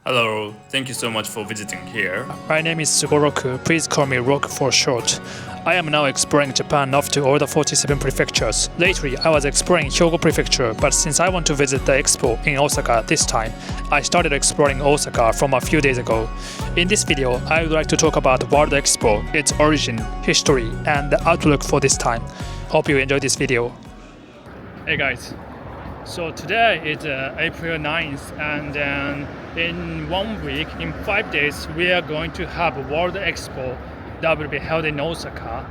Hello, thank you so much for visiting here. My name is Sugoroku, please call me Rock for short. I am now exploring Japan up to all the 47 prefectures. Lately, I was exploring Hyogo Prefecture, but since I want to visit the expo in Osaka this time, I started exploring Osaka from a few days ago. In this video, I would like to talk about World Expo, its origin, history, and the outlook for this time. Hope you enjoy this video. Hey guys, so today is April 9th, and then in 1 week, in 5 days, we are going to have a World Expo that will be held in Osaka,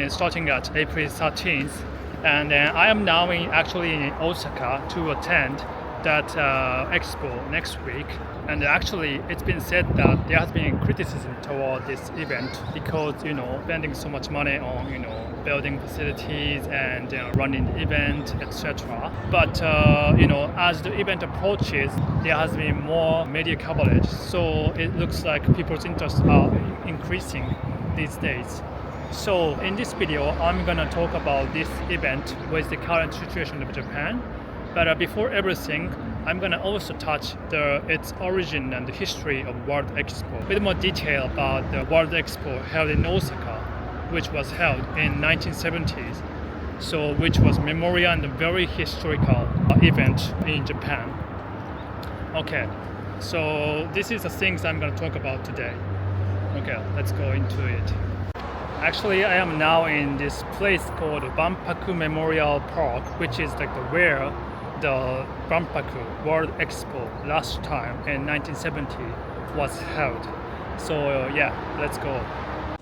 starting at April 13th. And I am now actually in Osaka to attend that expo next week. And actually, it's been said that there has been criticism toward this event because, spending so much money on, building facilities and running the event, etc. But, as the event approaches, there has been more media coverage. So it looks like people's interests are increasing these days. So in this video, I'm gonna talk about this event with the current situation of Japan. But before everything, I'm gonna also touch its origin and the history of World Expo. A bit more detail about the World Expo held in Osaka, which was held in 1970s. So which was memorial and a very historical event in Japan. Okay, so this is the things I'm gonna talk about today. Okay, let's go into it. Actually, I am now in this place called Banpaku Memorial Park, which is like where the Banpaku World Expo last time in 1970 was held. So let's go.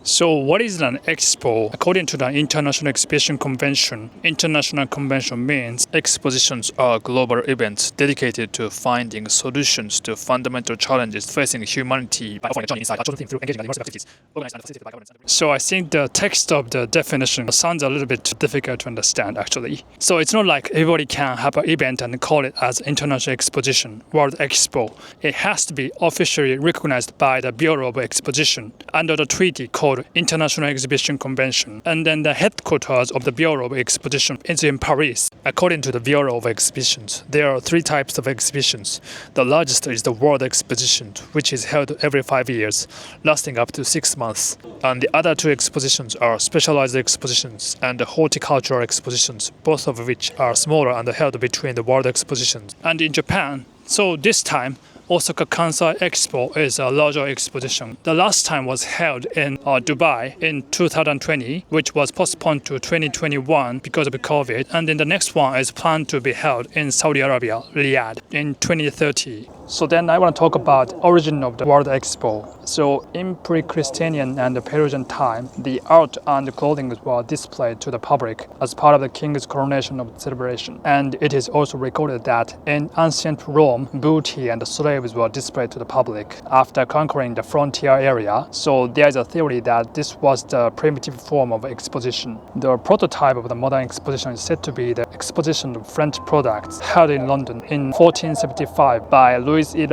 So what is an expo? According to the International Exhibition Convention, international convention means expositions are global events dedicated to finding solutions to fundamental challenges facing humanity by offering a journey inside a through engaging in immersive activities organized and facilitated by governments. So I think the text of the definition sounds a little bit difficult to understand actually. So it's not like everybody can have an event and call it as International Exposition, World Expo. It has to be officially recognized by the Bureau of Exposition under the treaty called International Exhibition Convention, and then the headquarters of the Bureau of Exposition is in Paris. According to the Bureau of Exhibitions, there are 3 types of exhibitions. The largest is the World Exposition, which is held every 5 years, lasting up to 6 months. And the other 2 expositions are specialized expositions and the horticultural expositions, both of which are smaller and held between the World Expositions. And in Japan, so this time, Osaka Kansai Expo is a larger exposition. The last time was held in Dubai in 2020, which was postponed to 2021 because of COVID. And then the next one is planned to be held in Saudi Arabia, Riyadh, in 2030. So then I want to talk about origin of the World Expo. So in pre-Christian and the Persian time, the art and the clothing were displayed to the public as part of the king's coronation of the celebration. And it is also recorded that in ancient Rome, booty and slaves were displayed to the public after conquering the frontier area. So there is a theory that this was the primitive form of exposition. The prototype of the modern exposition is said to be the exposition of French products held in London in 1475 by Louis XI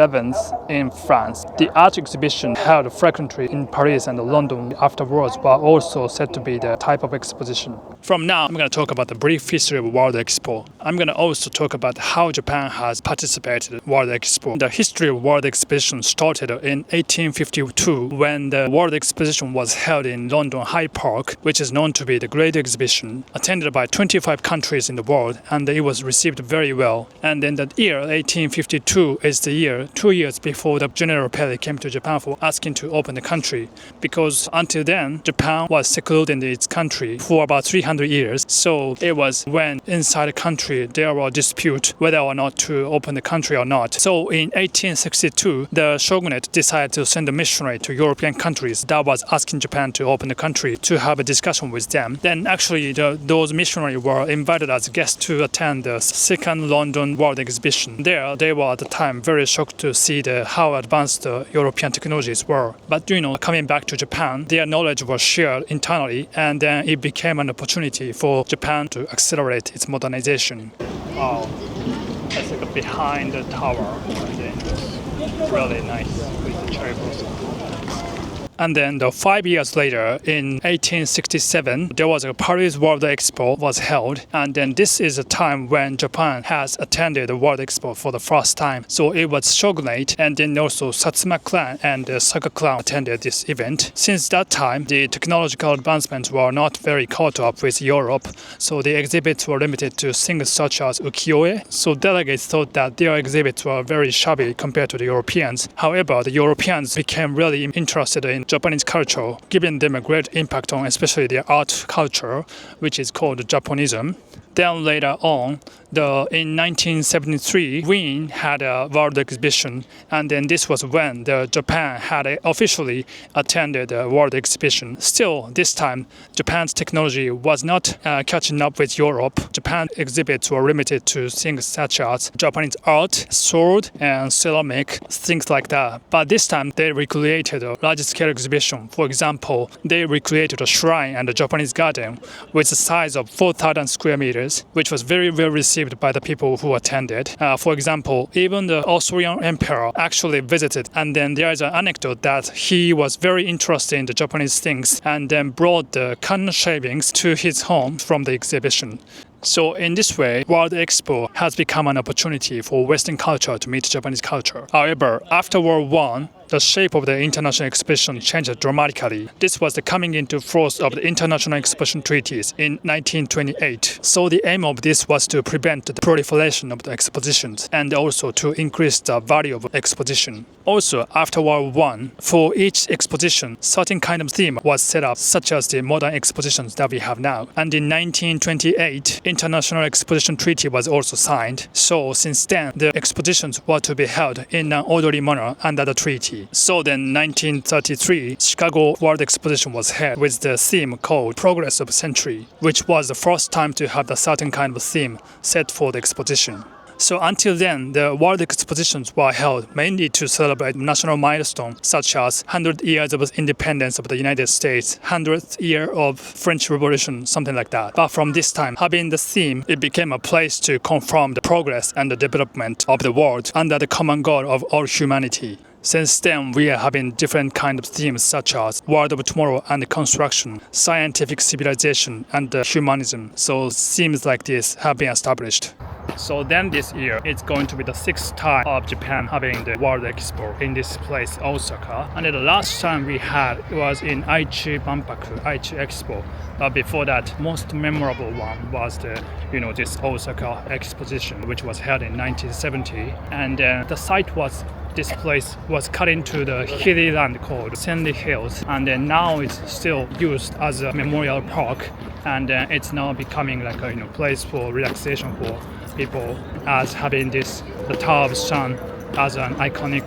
in France. The art exhibition held frequently in Paris and London afterwards were also said to be the type of exposition. From now, I'm going to talk about the brief history of World Expo. I'm going to also talk about how Japan has participated in World Expo. The history of World Exposition started in 1852 when the World Exposition was held in London Hyde Park, which is known to be the Great Exhibition, attended by 25 countries in the world, and it was received very well. And in the year 1852 is the year 2 years before the General Perry came to Japan for asking to open the country, because until then Japan was secluded in its country for about 300 years. So it was when inside the country there were disputes whether or not to open the country or not. So in 1862 the shogunate decided to send a missionary to European countries that was asking Japan to open the country to have a discussion with them. Then actually those missionaries were invited as guests to attend the second London World Exhibition. There they were at the time very shocked to see how advanced the European technologies were. But coming back to Japan, their knowledge was shared internally, and then it became an opportunity for Japan to accelerate its modernization. Wow, that's like behind the tower. Really nice with the cherry blossom. And then 5 years later, in 1867, there was a Paris World Expo was held. And then this is a time when Japan has attended the World Expo for the first time. So it was shogunate, and then also Satsuma clan and the Saga clan attended this event. Since that time, the technological advancements were not very caught up with Europe, so the exhibits were limited to things such as ukiyo-e. So delegates thought that their exhibits were very shabby compared to the Europeans. However, the Europeans became really interested in Japanese culture, giving them a great impact on especially their art culture, which is called Japonism. Then later on, in 1973, Wien had a world exhibition, and then this was when Japan had officially attended the world exhibition. Still, this time, Japan's technology was not catching up with Europe. Japan exhibits were limited to things such as Japanese art, sword, and ceramic, things like that. But this time, they recreated a large-scale exhibition. For example, they recreated a shrine and a Japanese garden with a size of 4,000 square meters, which was very well received by the people who attended. For example, even the Austrian emperor actually visited, and then there is an anecdote that he was very interested in the Japanese things and then brought the cotton shavings to his home from the exhibition. So in this way, World Expo has become an opportunity for Western culture to meet Japanese culture. However, after World War I, the shape of the international exposition changed dramatically. This was the coming into force of the international exposition treaties in 1928. So the aim of this was to prevent the proliferation of the expositions and also to increase the value of exposition. Also, after World War I, for each exposition, certain kind of theme was set up, such as the modern expositions that we have now. And in 1928, International Exposition Treaty was also signed. So since then, the expositions were to be held in an orderly manner under the treaty. So then 1933, Chicago World Exposition was held with the theme called Progress of Century, which was the first time to have a certain kind of theme set for the exposition. So until then, the World Expositions were held mainly to celebrate national milestones such as 100 years of independence of the United States, 100th year of French Revolution, something like that. But from this time, having the theme, it became a place to confirm the progress and the development of the world under the common goal of all humanity. Since then, we are having different kind of themes such as World of Tomorrow and Construction, Scientific Civilization, and Humanism. So themes like this have been established. So then this year, it's going to be the 6th time of Japan having the World Expo in this place, Osaka. And the last time we had was in Aichi Expo. But before that, most memorable one was this Osaka Exposition, which was held in 1970. And the site was this place was cut into the hilly land called Sandy Hills, and then now it's still used as a memorial park, and it's now becoming like a place for relaxation for people, as having the Tower of Sun as an iconic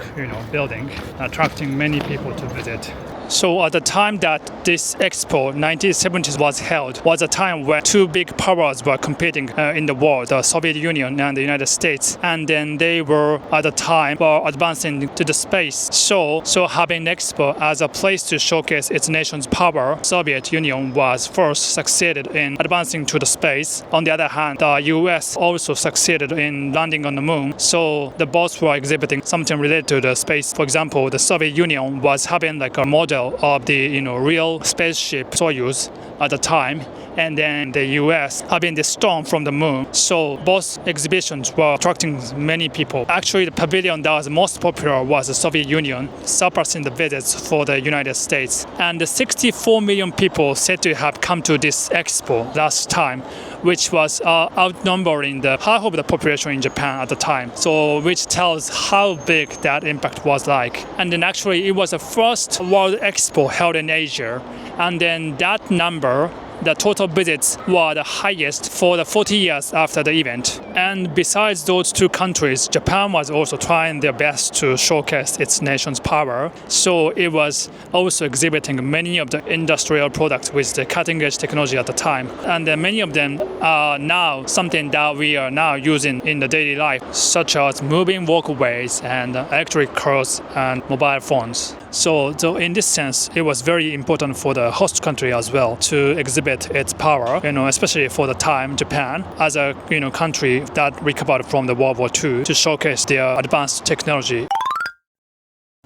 building, attracting many people to visit. So at the time that this expo, 1970s, was held, was a time where two big powers were competing in the world, the Soviet Union and the United States. And then they were, at the time, advancing to the space. So having expo as a place to showcase its nation's power, Soviet Union was first succeeded in advancing to the space. On the other hand, the US also succeeded in landing on the moon. So the both were exhibiting something related to the space. For example, the Soviet Union was having like a model of the real spaceship Soyuz at the time, and then the US having the stone from the moon. So both exhibitions were attracting many people. Actually, the pavilion that was most popular was the Soviet Union, surpassing the visits for the United States. And the 64 million people said to have come to this expo last time, which was outnumbering the half of the population in Japan at the time. So which tells how big that impact was like. And then actually it was the first World Expo held in Asia. And then that number, the total visits were the highest for the 40 years after the event. And besides those two countries, Japan was also trying their best to showcase its nation's power. So it was also exhibiting many of the industrial products with the cutting-edge technology at the time. And many of them are now something that we are now using in the daily life, such as moving walkways and electric cars and mobile phones. So in this sense, it was very important for the host country as well to exhibit its power, especially for the time Japan as a country that recovered from the World War II to showcase their advanced technology.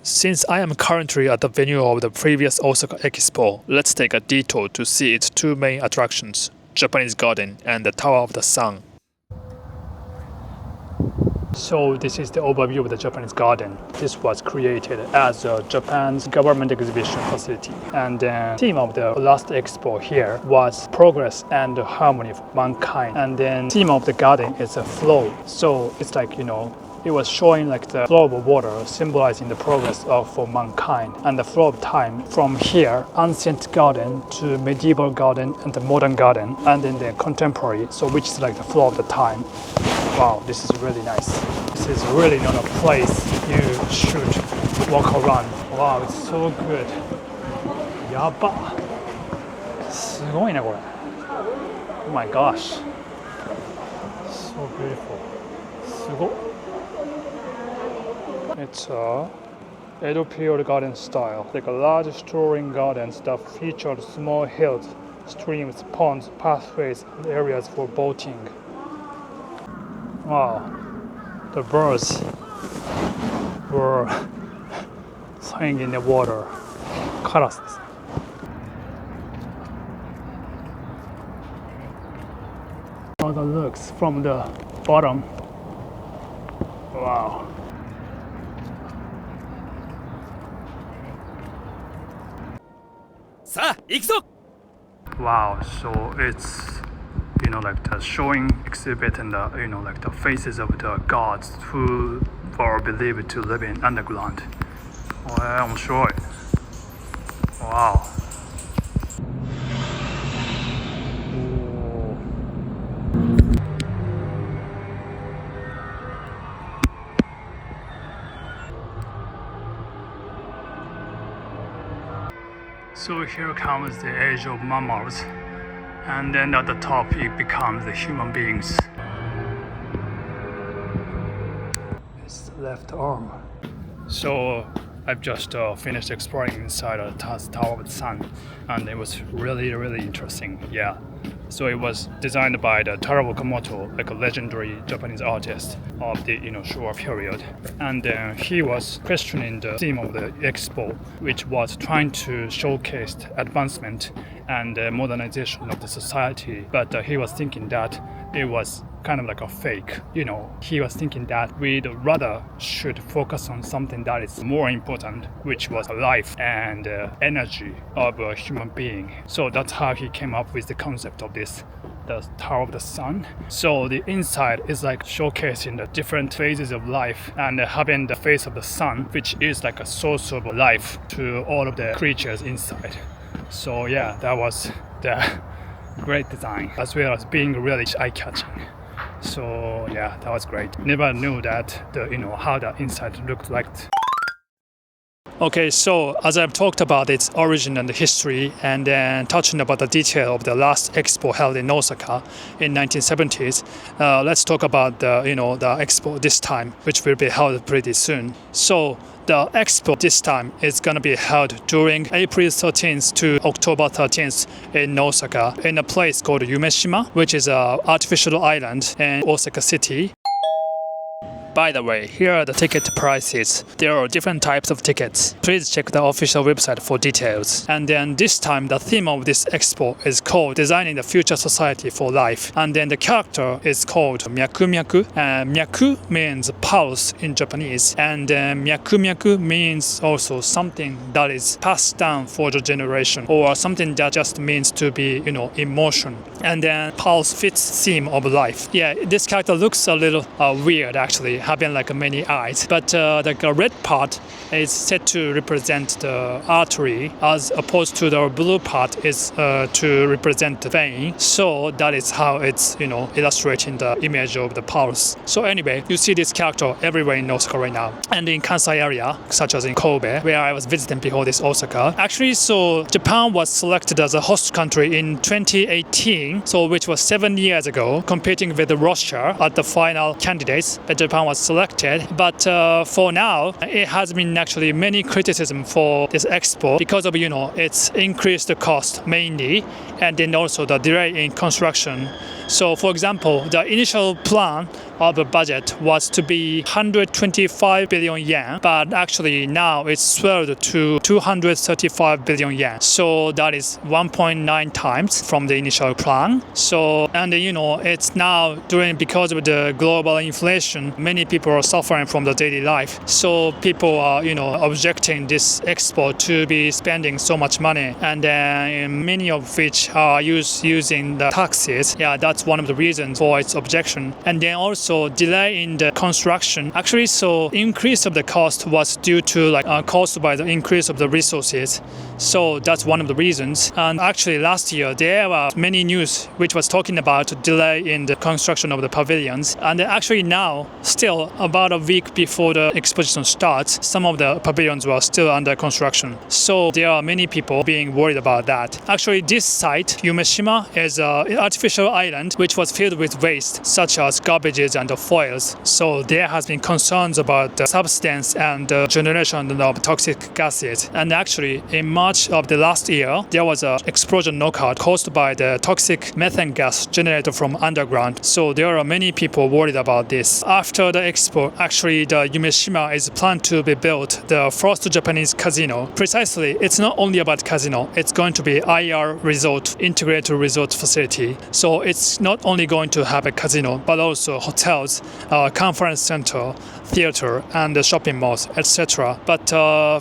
Since I am currently at the venue of the previous Osaka Expo, let's take a detour to see its two main attractions, Japanese Garden and the Tower of the Sun. So this is the overview of the Japanese Garden. This was created as Japan's government exhibition facility. And the theme of the last expo here was progress and harmony for mankind. And then theme of the garden is a flow. So it's like, it was showing like the flow of water symbolizing the progress for mankind and the flow of time from here, ancient garden to medieval garden and the modern garden and then the contemporary, so which is like the flow of the time. Wow, this is really nice. This is really not a place you should walk around. Wow, it's so good. やば。すごいねこれ。Oh my gosh. So beautiful. すごっ。It's a Edo period garden style, like a large strolling gardens that featured small hills, streams, ponds, pathways, and areas for boating. Wow, the birds were playing in the water. カラスです。All the looks from the bottom. Wow. Wow, so it's like the showing exhibit and the like the faces of the gods who are believed to live in underground. 面白い。Wow. So here comes the age of mammals, and then at the top it becomes the human beings. It's the left arm. So I've just finished exploring inside the Tower of the Sun, and it was really interesting. Yeah. So it was designed by the Taro Okamoto, like a legendary Japanese artist of the Showa period. And he was questioning the theme of the expo, which was trying to showcase advancement and modernization of the society. But he was thinking that it was kind of like a fake. He was thinking that we'd rather should focus on something that is more important, which was life and energy of a human being. So that's how he came up with the concept of this, the Tower of the Sun. So the inside is like showcasing the different phases of life and having the face of the sun, which is like a source of life to all of the creatures inside. So yeah, that was the great design, as well as being really eye-catching. So yeah, that was great. Never knew that how the inside looked like. Okay, so as I've talked about its origin and the history, and then touching about the detail of the last expo held in Osaka in 1970s, let's talk about the the expo this time, which will be held pretty soon. So the expo this time is going to be held during April 13th to October 13th in Osaka, in a place called Yumeshima, which is an artificial island in Osaka City. By the way, here are the ticket prices. There are different types of tickets. Please check the official website for details. And then this time, the theme of this expo is called Designing the Future Society for Life. And then the character is called Myaku Myaku. Myaku means pulse in Japanese. And Myaku Myaku means also something that is passed down for the generation, or something that just means to be, in motion. And then pulse fits theme of life. Yeah, this character looks a little weird actually, having like many eyes, but the red part is said to represent the artery, as opposed to the blue part is to represent the vein. So that is how it's illustrating the image of the pulse. So anyway, you see this character everywhere in Osaka right now, and in Kansai area, such as in Kobe, where I was visiting before this Osaka. Actually, so Japan was selected as a host country in 2018, so which was 7 years ago, competing with Russia at the final candidates. Japan was selected, but for now it has been actually many criticism for this expo because of it's increased the cost mainly, and then also the delay in construction. So for example, the initial plan of the budget was to be 125 billion yen, but actually now it's swelled to 235 billion yen. So that is 1.9 times from the initial plan. So, and it's now because of the global inflation, many people are suffering from the daily life. So people are, objecting this expo to be spending so much money, and many of which are using the taxes. Yeah, that's one of the reasons for its objection. And then also delay in the construction. Actually, so increase of the cost was due to caused by the increase of the resources. So that's one of the reasons. And actually last year there were many news which was talking about delay in the construction of the pavilions. And actually now, still about a week before the exposition starts, some of the pavilions were still under construction. So there are many people being worried about that. Actually, this site, Yumeshima, is an artificial island which was filled with waste such as garbages and foils. So there has been concerns about the substance and the generation of toxic gases. And actually, in March of the last year, there was an explosion knockout caused by the toxic methane gas generated from underground. So there are many people worried about this. After the expo, actually the Yumeshima is planned to be built the first Japanese casino. Precisely, it's not only about casino, it's going to be IR resort, integrated resort facility. So it's not only going to have a casino, but also hotels, conference center, theater, and shopping malls, etc. But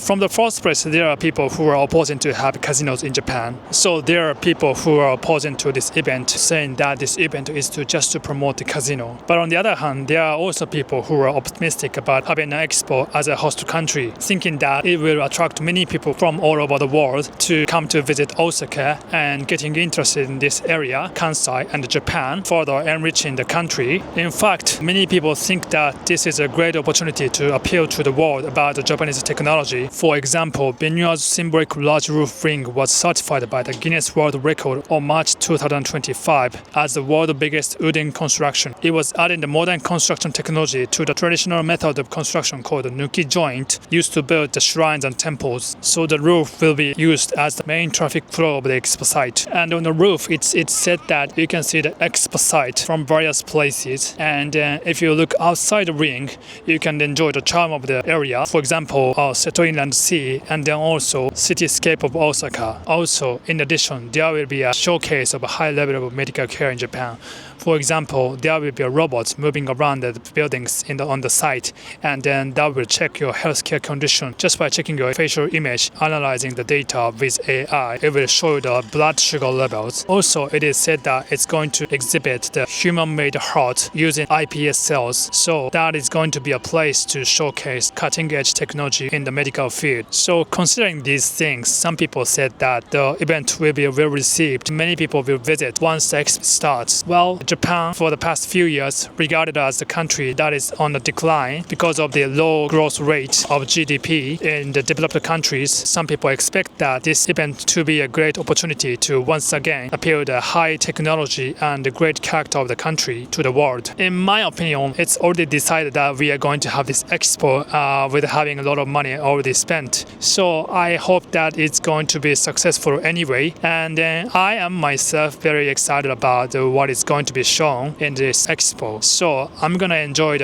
from the first place, there are people who are opposing to have casinos in Japan. So there are people who are opposing to this event, saying that this event is just to promote the casino. But on the other hand, there are also people who are optimistic about having an expo as a host country, thinking that it will attract many people from all over the world to come to visit Osaka and getting interested in this area, Kansai and Japan, further enriching the country. In fact, many people think that this is a great opportunity to appeal to the world about the Japanese technology. For example, Benua's symbolic large roof ring was certified by the Guinness World Record on March 2025 as the world's biggest wooden construction. It was adding the modern construction technology to the traditional method of construction called the nuki joint, used to build the shrines and temples. So the roof will be used as the main traffic flow of the expo site. And on the roof, it's said that you can see the expo site from various places. And if you look outside the ring, you can enjoy the charm of the area. For example, Seto Inland Sea, and then also cityscape of Osaka. Also, in addition, there will be a showcase of a high level of medical care in Japan. For example, there will be robots moving around the buildings on the site, and then that will check your healthcare condition just by checking your facial image, analyzing the data with AI. It will show you the blood sugar levels. Also, it is said that it's going to exhibit the human-made heart using iPS cells. So that is going to be a place to showcase cutting-edge technology in the medical field. So considering these things, some people said that the event will be well received. Many people will visit once the expo starts. Well, Japan, for the past few years, regarded as the country that is on the decline because of the low growth rate of GDP in the developed countries. Some people expect that this event to be a great opportunity to once again appeal the high technology and the great character of the country to the world. In my opinion, it's already decided that we are going to have this expo with having a lot of money already spent. So I hope that it's going to be successful anyway. And I am myself very excited about what is going to be shown in this expo. So I'm gonna enjoy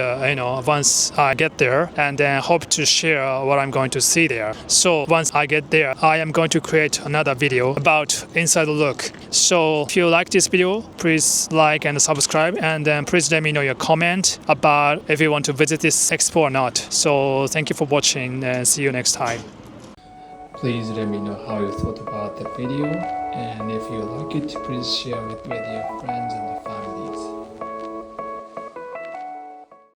once I get there, and then hope to share what I'm going to see there. So once I get there, I am going to create another video about inside look. So if you like this video, please like and subscribe, and then please let me know your comment about if you want to visit this expo or not. So thank you for watching, and see you next time. Please let me know how you thought about the video, and if you like it, please share it with your friends and family.